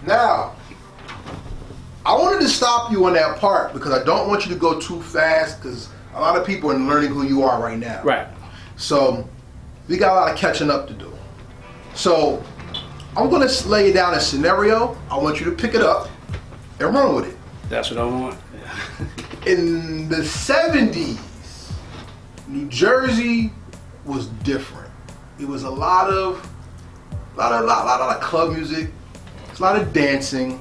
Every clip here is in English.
Now, I wanted to stop you on that part because I don't want you to go too fast because a lot of people are learning who you are right now. Right. So we got a lot of catching up to do. So I'm going to lay down a scenario. I want you to pick it up and run with it. That's what I want. In the 70s, New Jersey was different. It was a lot of club music, a lot of dancing.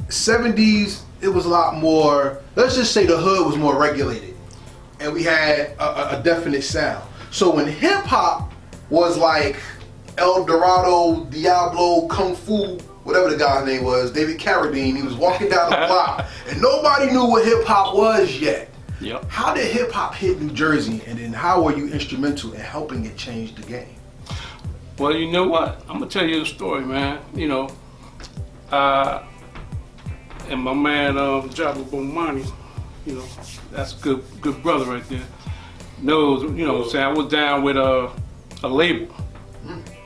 70s, it was a lot more, let's just say the hood was more regulated. And we had a definite sound. So when hip hop was like El Dorado, Diablo, Kung Fu, whatever the guy's name was, David Carradine, he was walking down the block and nobody knew what hip hop was yet. Yep. How did hip hop hit New Jersey, and then how were you instrumental in helping it change the game? Well, you know what? I'm gonna tell you the story, man. You know, and my man Jabba Bomani, you know, that's a good brother right there. Knows, you know what I'm saying? I was down with a label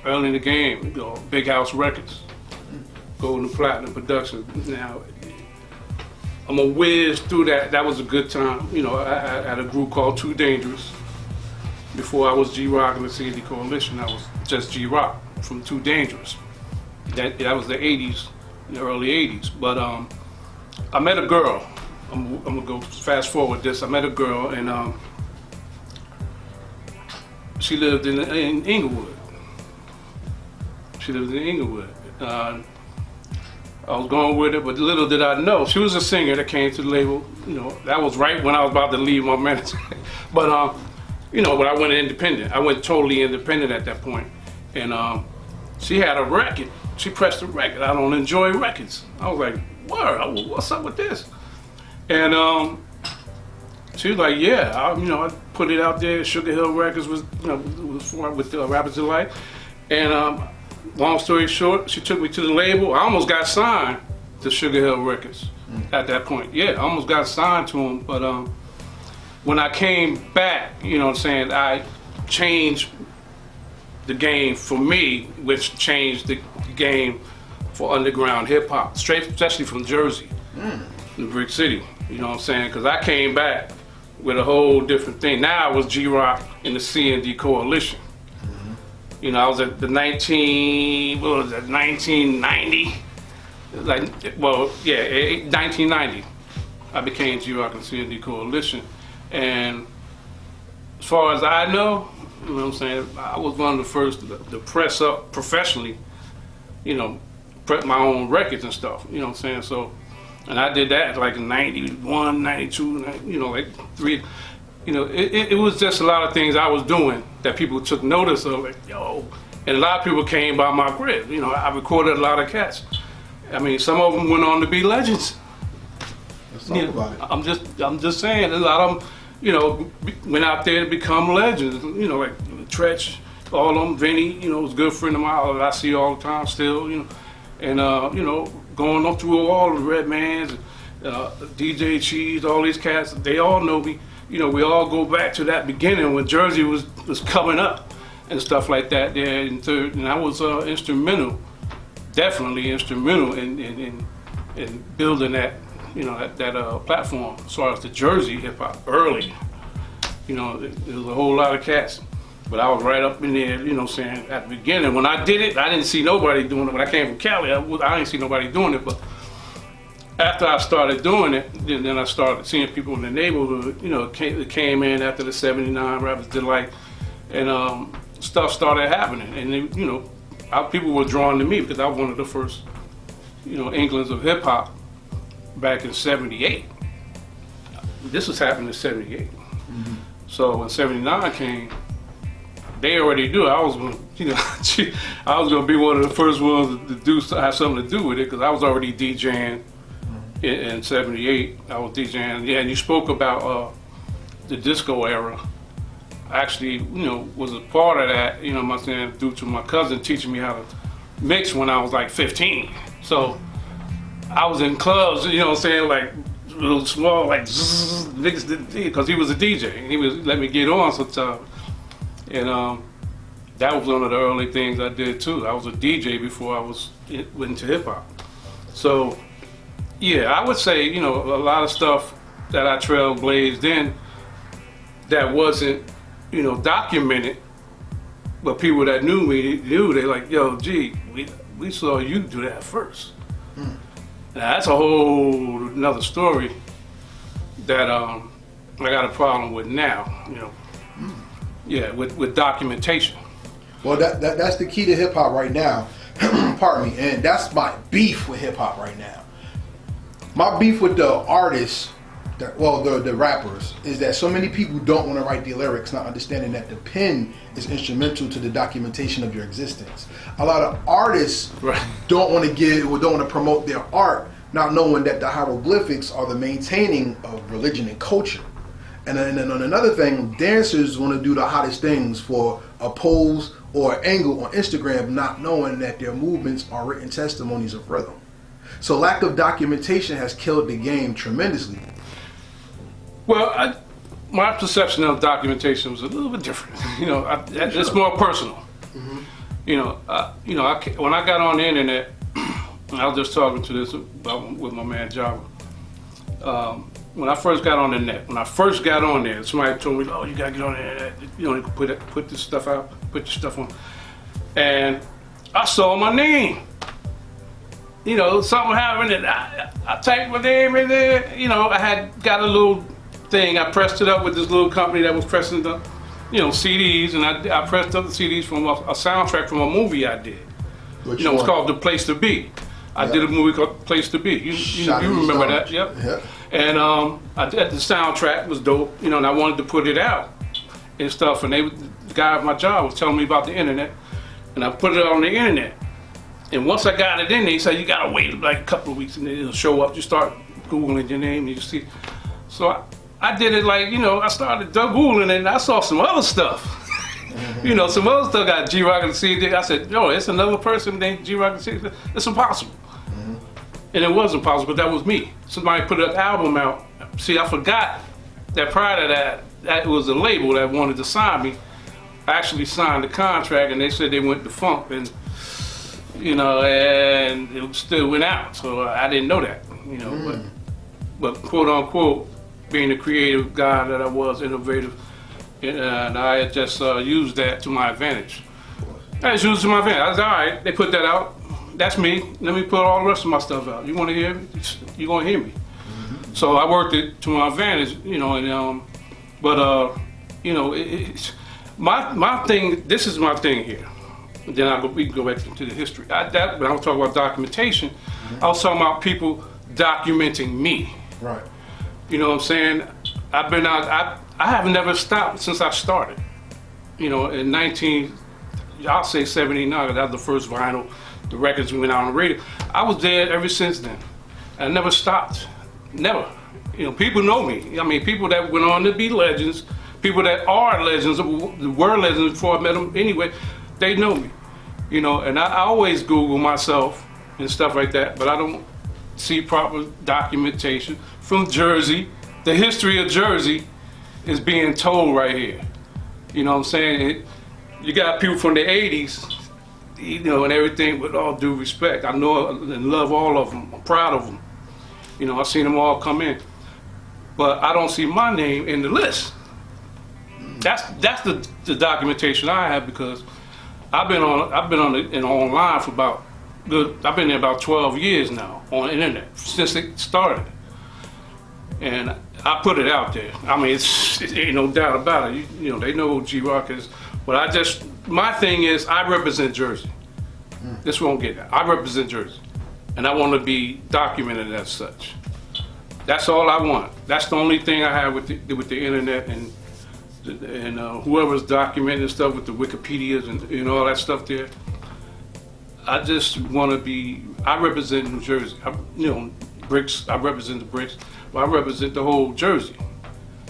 early in the game, you know, Big House Records, Golden Platinum Productions. Now, I'm gonna whiz through that. That was a good time. You know, I had a group called Too Dangerous. Before I was G-Rock and the C&D Coalition, I was just G-Rock from Too Dangerous. That was the 80s, the early 80s. But I met a girl. I'm gonna go fast forward this. I met a girl and she lived in Inglewood. She lived in Inglewood. I was going with her, but little did I know, she was a singer that came to the label. You know, that was right when I was about to leave my manager. But you know, when I went independent, I went totally independent at that point. And she had a record. She pressed a record. I don't enjoy records. I was like, word, what's up with this? And she was like, yeah, you know, I put it out there. Sugar Hill Records was, you know, was for with the Rappers Delight. And long story short, she took me to the label. I almost got signed to Sugar Hill Records at that point. Yeah, I almost got signed to them, but when I came back, you know what I'm saying, I changed the game for me, which changed the game for underground hip hop, especially from Jersey, the Brick City, you know what I'm saying, because I came back with a whole different thing. Now I was G-Rock in the C&D Coalition. You know, I was at the 1990? Like, well, yeah, 1990. I became G-Rock and C&D Coalition. And as far as I know, you know what I'm saying, I was one of the first to press up professionally, you know, prep my own records and stuff, you know what I'm saying? So, and I did that like in 91, 92, you know, like you know, it was just a lot of things I was doing that people took notice of, like, yo, and a lot of people came by my crib. You know, I recorded a lot of cats. I mean, some of them went on to be legends. Let's talk about it. I'm just saying, a lot of them, you know, went out there to become legends. You know, like Tretch, all of them. Vinny, you know, was a good friend of mine that I see all the time still. You know, and you know, going up through all the Redmans, DJ Cheese, all these cats, they all know me. You know, we all go back to that beginning when Jersey was coming up and stuff like that there. And I was instrumental, definitely instrumental in building that, you know, that platform as far as the Jersey hip hop early. You know, there was a whole lot of cats, but I was right up in there, you know, saying at the beginning. When I did it, I didn't see nobody doing it. When I came from Cali, I didn't see nobody doing it, but after I started doing it, then I started seeing people in the neighborhood, you know, came in after the 79 Rappers Delight, and stuff started happening. And, they, you know, people were drawn to me because I was one of the first, you know, inklings of hip hop back in 78. This was happening in 78. So when 79 came, they already knew I was going to, you know, I was going to be one of the first ones to have something to do with it because I was already DJing. In 78, I was DJing. Yeah, and you spoke about the disco era. I actually, you know, was a part of that, you know what I'm saying, due to my cousin teaching me how to mix when I was like 15. So I was in clubs, you know what I'm saying, like little small, like niggas, because he was a DJ and he was let me get on sometimes. And that was one of the early things I did too. I was a DJ before I went into hip hop. So, yeah, I would say, you know, a lot of stuff that I trailblazed in that wasn't, you know, documented, but people that knew me knew, they like, yo, G, we saw you do that first. Now, that's a whole another story that I got a problem with now, you know. Yeah, with documentation. Well, that's the key to hip hop right now. Pardon me, and that's my beef with hip hop right now. My beef with the artists, the rappers, is that so many people don't want to write the lyrics, not understanding that the pen is instrumental to the documentation of your existence. A lot of artists don't want to promote their art, not knowing that the hieroglyphics are the maintaining of religion and culture. And then on another thing, dancers want to do the hottest things for a pose or an angle on Instagram, not knowing that their movements are written testimonies of rhythm. So lack of documentation has killed the game tremendously. Well, my perception of documentation was a little bit different. You know, it's more personal. You know, when I got on the internet, I was just talking to this with my man Java. When I first got on the net, somebody told me, "Oh, you gotta get on the internet. You know, you can put this stuff out, put your stuff on." And I saw my name. You know, something happened, and I typed my name in there. You know, I had got a little thing. I pressed it up with this little company that was pressing the, you know, CDs, and I pressed up the CDs from a soundtrack from a movie I did. Which you know, one? It's called The Place to Be. I did a movie called Place to Be. You remember that? Yep. And I did the soundtrack was dope, you know, and I wanted to put it out and stuff. And the guy at my job was telling me about the internet, and I put it on the internet. And once I got it in there, he said you gotta wait like a couple of weeks, and then it'll show up. You start googling your name, and you see. So I did it like, you know, I started googling, and I saw some other stuff. You know, some other stuff got G-Rock and the CD. I said, no, it's another person named G-Rock and the CD. It's impossible. And it was impossible, but that was me. Somebody put an album out. See, I forgot that prior to that was a label that wanted to sign me. I actually signed the contract, and they said they went defunct, and you know, and it still went out. So I didn't know that, you know. But quote unquote, being the creative guy that I was, innovative, and I had just used that to my advantage. I just used it to my advantage. I was all right. They put that out. That's me. Let me put all the rest of my stuff out. You want to hear me? You're gonna hear me. So I worked it to my advantage, you know. And you know, it's my thing. This is my thing here. Then we can go back into the history. When I was talking about documentation, I was talking about people documenting me. Right. You know what I'm saying? I've been out. I have never stopped since I started. You know, in 79, that was the first vinyl. The records went out on the radio. I was there ever since then. I never stopped. Never. You know, people know me. I mean, people that went on to be legends, people that are legends, were legends before I met them anyway, they know me. You know, and I always Google myself and stuff like that, but I don't see proper documentation from Jersey. The history of Jersey is being told right here. You know what I'm saying? You got people from the 80s, you know, and everything, with all due respect. I know and love all of them. I'm proud of them. You know, I've seen them all come in. But I don't see my name in the list. That's the documentation I have, because I've been online for I've been there about 12 years now on the internet since it started. And I put it out there. I mean, it ain't no doubt about it. You know, they know who G-Rock is. But my thing is, I represent Jersey. This won't get that. I represent Jersey. And I want to be documented as such. That's all I want. That's the only thing I have with the internet and whoever's documenting stuff with the Wikipedias and, you know, all that stuff there. I just want to be, I represent New Jersey. You know, Bricks, I represent the Bricks, but I represent the whole Jersey.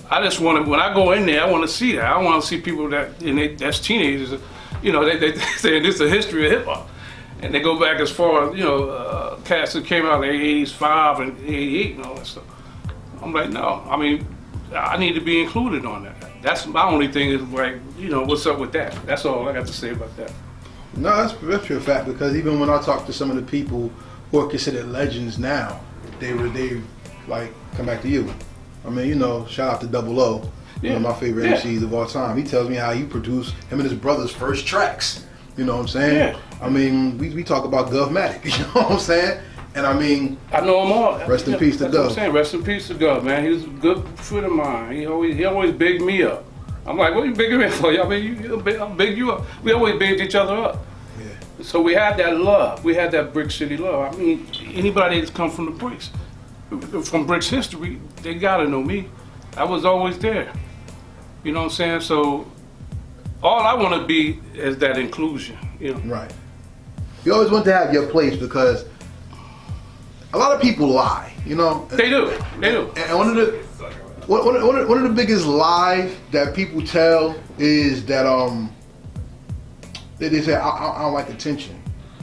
I just want to, when I go in there, I want to see that. I want to see people that's teenagers, you know, they saying this is the history of hip hop. And they go back as far as, you know, cats that came out in the 85 and 88 and all that stuff. I'm like, no, I mean, I need to be included on that. That's my only thing is like, you know, what's up with that? That's all I got to say about that. No, that's pure fact, because even when I talk to some of the people who are considered legends now, they like come back to you. I mean, you know, shout out to Double O, one of my favorite MCs of all time. He tells me how he produced him and his brother's first tracks. You know what I'm saying? Yeah. I mean, we talk about Govmatic. You know what I'm saying? And I mean, I know him all. Rest in peace to That's what Gov. I'm saying. Rest in peace to Gov, man. He was a good friend of mine. He always bigged me up. I'm like, what you bigging me for? I mean, I'll big you up. We always bigged each other up. yeah. So we had that love. We had that Brick City love. I mean, anybody that's come from the bricks, from bricks history, they gotta know me. I was always there. You know what I'm saying? So all I want to be is that inclusion. You know. Right. You always want to have your place because a lot of people lie. You know. They do. They do. And one of the biggest lies that people tell is that they say I don't like attention.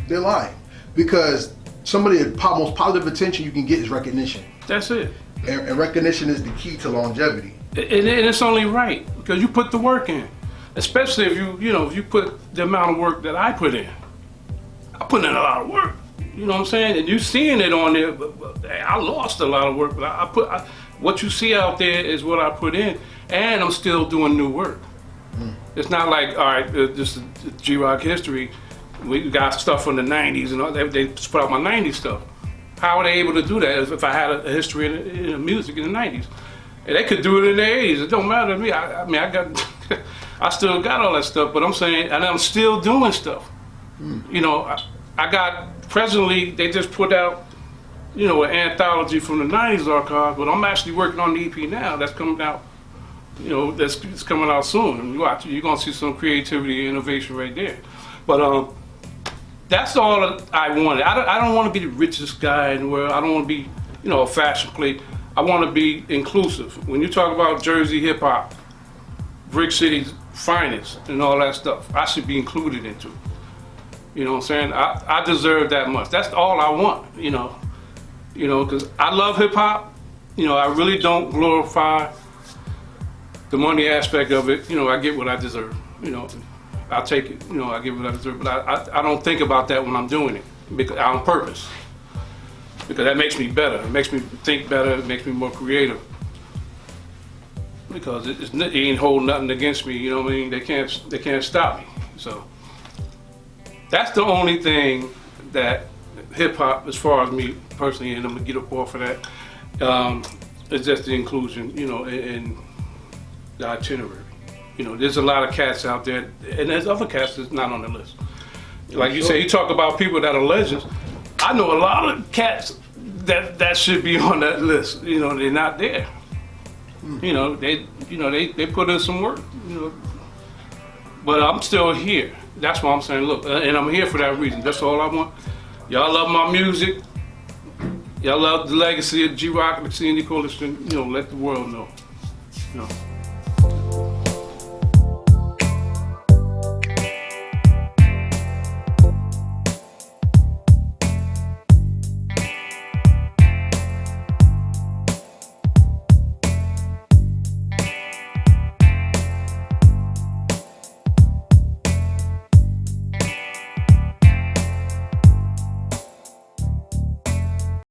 They're lying because some of the most positive attention you can get is recognition. That's it. And recognition is the key to longevity. And it's only right because you put the work in, especially if you put the amount of work that I put in. I put in a lot of work. You know what I'm saying? And you seeing it on there, but I lost a lot of work. But what you see out there is what I put in, and I'm still doing new work. It's not like, all right, this is G-Rock history. We got stuff from the 90s and all, they put out my 90s stuff. How were they able to do that if I had a history in the music in the 90s? And they could do it in the 80s. It don't matter to me. I mean, I still got all that stuff, but I'm saying, and I'm still doing stuff. You know, I got, presently, they just put out, you know, an anthology from the 90s archive, but I'm actually working on the EP now that's coming out, you know, it's coming out soon. And you're going to see some creativity and innovation right there. But that's all I wanted. I don't want to be the richest guy in the world. I don't want to be, you know, a fashion plate. I want to be inclusive. When you talk about Jersey hip hop, Brick City's finest and all that stuff, I should be included into it. You know what I'm saying? I deserve that much. That's all I want, you know, because I love hip hop. You know, I really don't glorify the money aspect of it. You know, I get what I deserve. You know, I'll take it. You know, I get what I deserve. But I don't think about that when I'm doing it because on purpose. Because that makes me better. It makes me think better. It makes me more creative. Because it ain't holding nothing against me. You know what I mean? They can't stop me. So that's the only thing that hip hop, as far as me personally, and I'm gonna get up off of that, is just the inclusion. You know, in the itinerary. You know, there's a lot of cats out there, and there's other cats that's not on the list. Like you say, you talk about people that are legends. I know a lot of cats that should be on that list. You know, they're not there. You know, they put in some work. You know, but I'm still here. That's why I'm saying, look, and I'm here for that reason. That's all I want. Y'all love my music. Y'all love the legacy of G-Rock and the CND Coalition. You know, let the world know. You know.